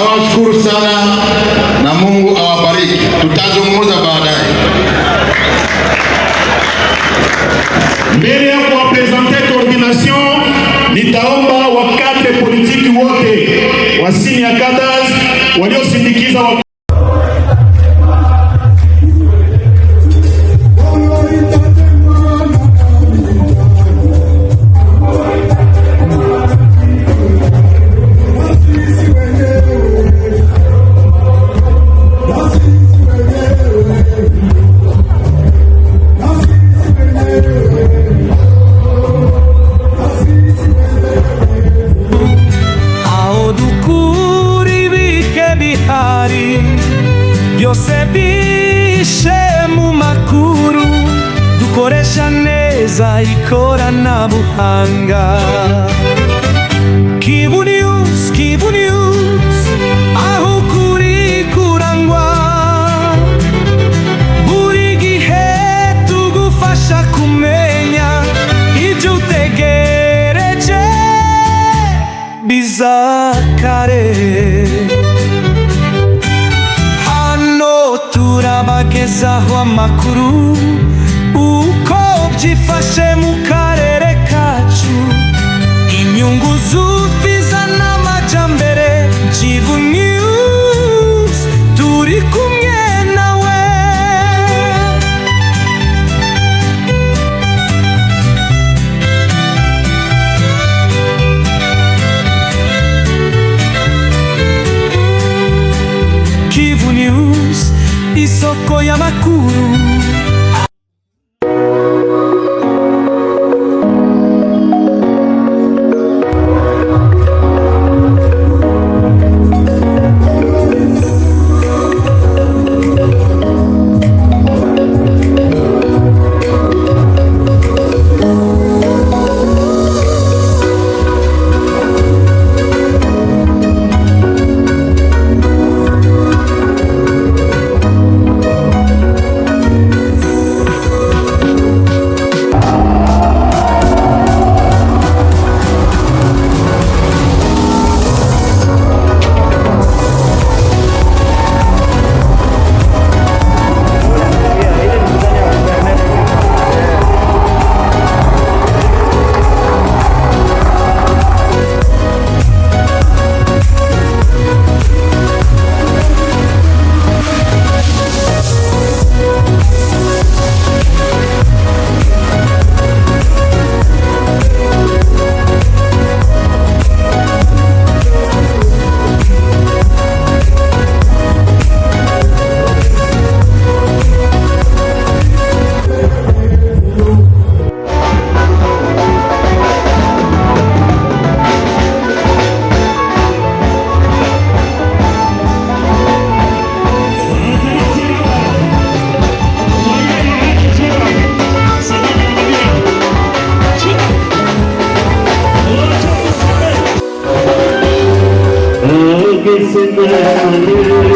Nawashukuru sana na Mungu awabariki. Tutazungumza baadaye. Mbele ya kuwapresente coordination, nitaomba wakate politiki wote wa senior cadres waliosindikiza byose bishe mu makuru, dukoresha neza ikoranabuhanga. Kivu News, Kivu News, aho ukuri kurangwa, buri gihe tugufasha kumenya ibyo utegereje bizakare. Turabagezaho amakuru uko byifashe mu karere kacu, inyungu z'ubwiza n'amajyambere. Kivu News turi kumwe nawe. Kivu News, isoko y'amakuru. Listen to